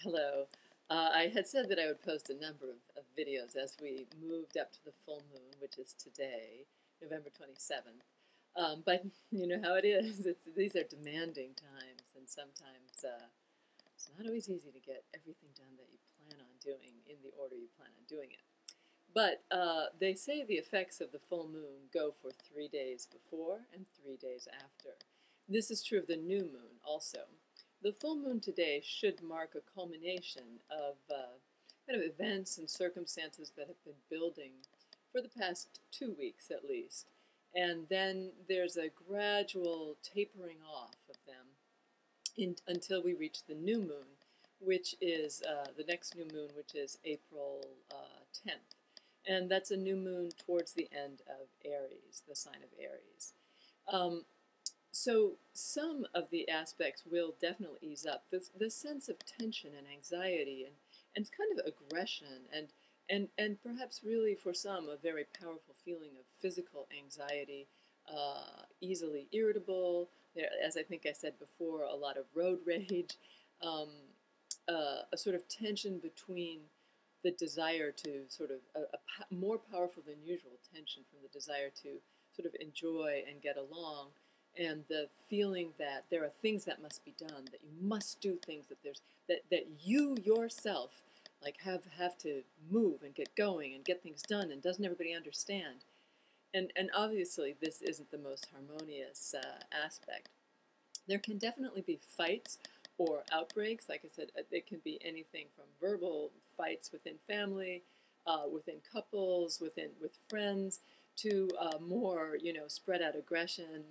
Hello. I had said that I would post a number of videos as we moved up to the full moon, which is today, November 27th. But you know how it is. These are demanding times, and sometimes it's not always easy to get everything done that you plan on doing in the order you plan on doing it. But they say the effects of the full moon go for 3 days before and 3 days after. This is true of the new moon also. The full moon today should mark a culmination of kind of events and circumstances that have been building for the past 2 weeks at least. And then there's a gradual tapering off of them until we reach the new moon, which is the next new moon, which is April 10th. And that's a new moon towards the end of Aries, the sign of Aries. So some of the aspects will definitely ease up. The sense of tension and anxiety and kind of aggression and perhaps really for some a very powerful feeling of physical anxiety, easily irritable. There, as I think I said before, a lot of road rage, a sort of tension between the desire to sort of more powerful than usual tension from the desire to sort of enjoy and get along, and the feeling that there are things that must be done, that you must do things, that you yourself like have to move and get going and get things done, and doesn't everybody understand? And obviously this isn't the most harmonious aspect. There can definitely be fights or outbreaks. Like I said, it can be anything from verbal fights within family, within couples, with friends, to more, spread out aggression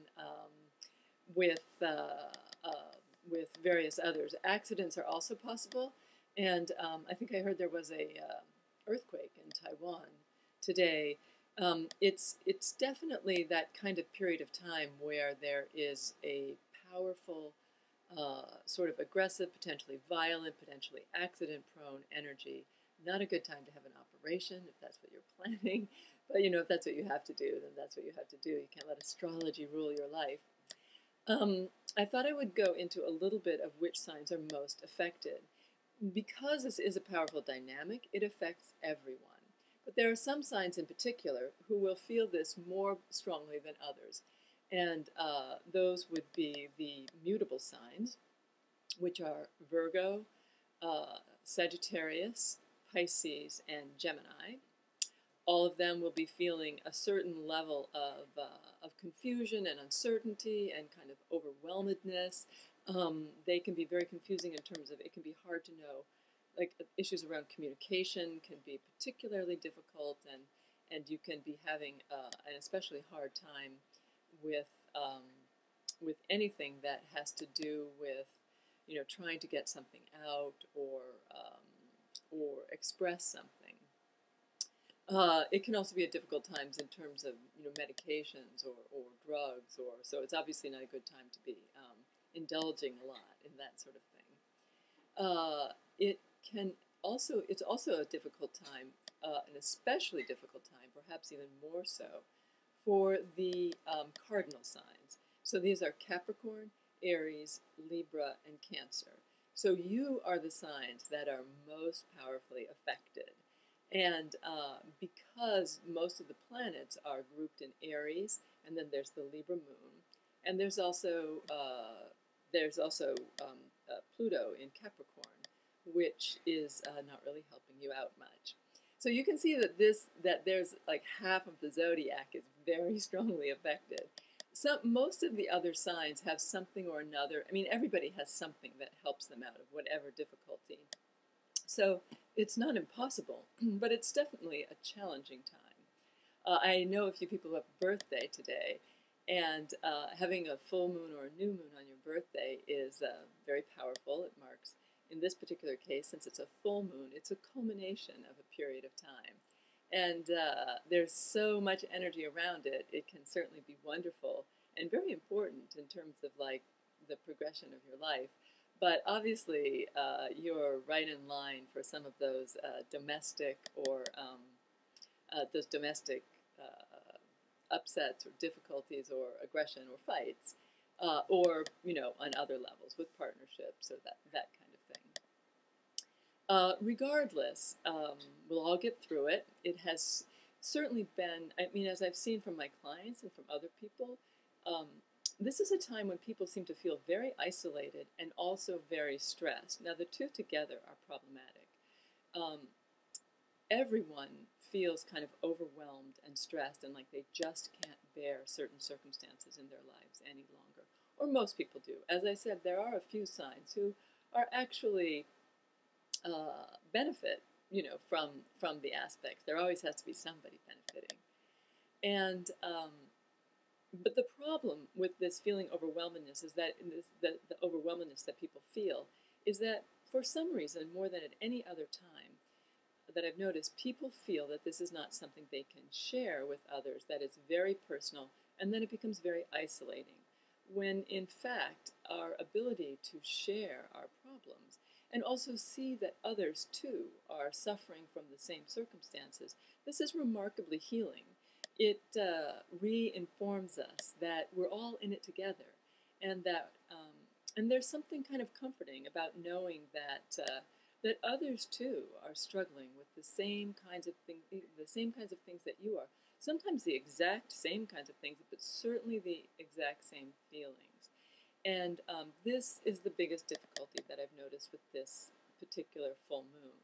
with various others. Accidents are also possible, and I think I heard there was a earthquake in Taiwan today. It's definitely that kind of period of time where there is a powerful, sort of aggressive, potentially violent, potentially accident-prone energy. Not a good time to have an operation if that's what you're planning. But if that's what you have to do, then that's what you have to do. You can't let astrology rule your life. I thought I would go into a little bit of which signs are most affected. Because this is a powerful dynamic, it affects everyone. But there are some signs in particular who will feel this more strongly than others. And those would be the mutable signs, which are Virgo, Sagittarius, Pisces, and Gemini. All of them will be feeling a certain level of confusion and uncertainty and kind of overwhelmedness. They can be very confusing in terms of, it can be hard to know, like issues around communication can be particularly difficult, and you can be having an especially hard time with anything that has to do with trying to get something out or express something. It can also be at difficult times in terms of medications or drugs, so it's obviously not a good time to be indulging a lot in that sort of thing. It's also a difficult time, an especially difficult time, perhaps even more so, for the cardinal signs. So these are Capricorn, Aries, Libra, and Cancer. So you are the signs that are most powerfully affected. And because most of the planets are grouped in Aries, and then there's the Libra moon, and there's also Pluto in Capricorn, which is not really helping you out much. So you can see that there's like half of the zodiac is very strongly affected. Most of the other signs have something or another. I mean, everybody has something that helps them out of whatever difficulty. So it's not impossible, but it's definitely a challenging time. I know a few people who have a birthday today, and having a full moon or a new moon on your birthday is very powerful. It marks, in this particular case, since it's a full moon, it's a culmination of a period of time. And there's so much energy around it. It can certainly be wonderful and very important in terms of like the progression of your life. But obviously, you're right in line for some of those domestic upsets or difficulties or aggression or fights, or on other levels with partnerships or that kind of thing. Regardless, we'll all get through it. It has certainly been, I mean, as I've seen from my clients and from other people, um, this is a time when people seem to feel very isolated and also very stressed. Now, the two together are problematic. Um, Everyone feels kind of overwhelmed and stressed and like they just can't bear certain circumstances in their lives any longer. Or most people do. As I said, there are a few signs who are actually benefit, from the aspects. There always has to be somebody benefiting. And but the problem with this feeling overwhelmedness is that the overwhelmedness that people feel is that for some reason, more than at any other time that I've noticed, people feel that this is not something they can share with others, that it's very personal, and then it becomes very isolating. When in fact, our ability to share our problems and also see that others too are suffering from the same circumstances, this is remarkably healing. It re-informs us that we're all in it together, and that and there's something kind of comforting about knowing that others too are struggling with the same kinds of things that you are. Sometimes the exact same kinds of things, but certainly the exact same feelings. And this is the biggest difficulty that I've noticed with this particular full moon,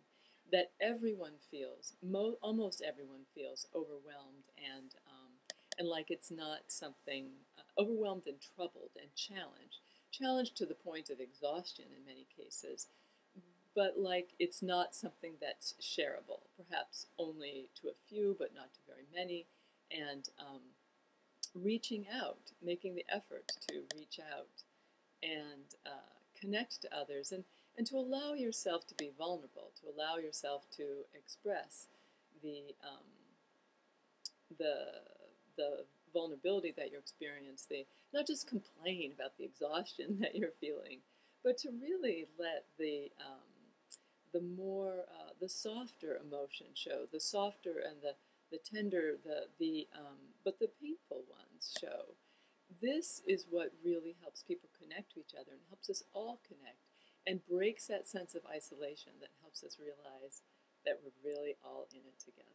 that everyone feels, almost everyone feels overwhelmed and like it's not something, overwhelmed and troubled and challenged to the point of exhaustion in many cases, but like it's not something that's shareable, perhaps only to a few, but not to very many, and reaching out, making the effort to reach out and connect to others, and to allow yourself to be vulnerable, to allow yourself to express the the the vulnerability that you experience, not just complain about the exhaustion that you're feeling, but to really let the softer emotion show, the softer and the tender, but the painful ones show. This is what really helps people connect to each other and helps us all connect and breaks that sense of isolation that helps us realize that we're really all in it together.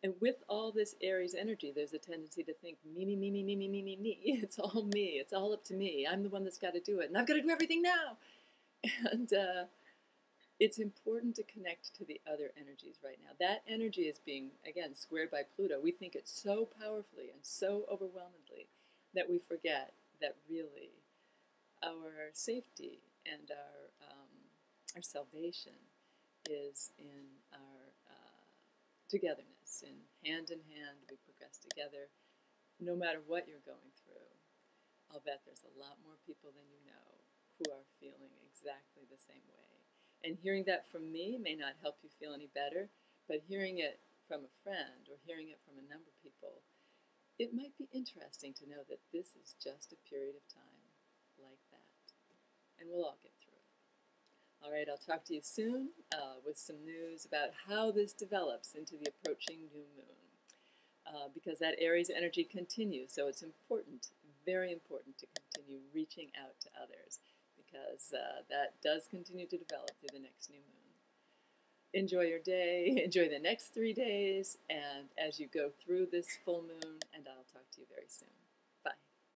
And with all this Aries energy, there's a tendency to think, me, me, me, me, me, me, me, me, me. It's all me. It's all up to me. I'm the one that's got to do it. And I've got to do everything now. And it's important to connect to the other energies right now. That energy is being, again, squared by Pluto. We think it so powerfully and so overwhelmingly that we forget that really our safety and our salvation is in our togetherness. In hand, we progress together. No matter what you're going through, I'll bet there's a lot more people than you know who are feeling exactly the same way. And hearing that from me may not help you feel any better, but hearing it from a friend or hearing it from a number of people, it might be interesting to know that this is just a period of time like that. And we'll all get through it. All right, I'll talk to you soon with some news about how this develops into the approaching new moon. Because that Aries energy continues, so it's important, very important, to continue reaching out to others, because that does continue to develop through the next new moon. Enjoy your day, enjoy the next 3 days, and as you go through this full moon, and I'll talk to you very soon.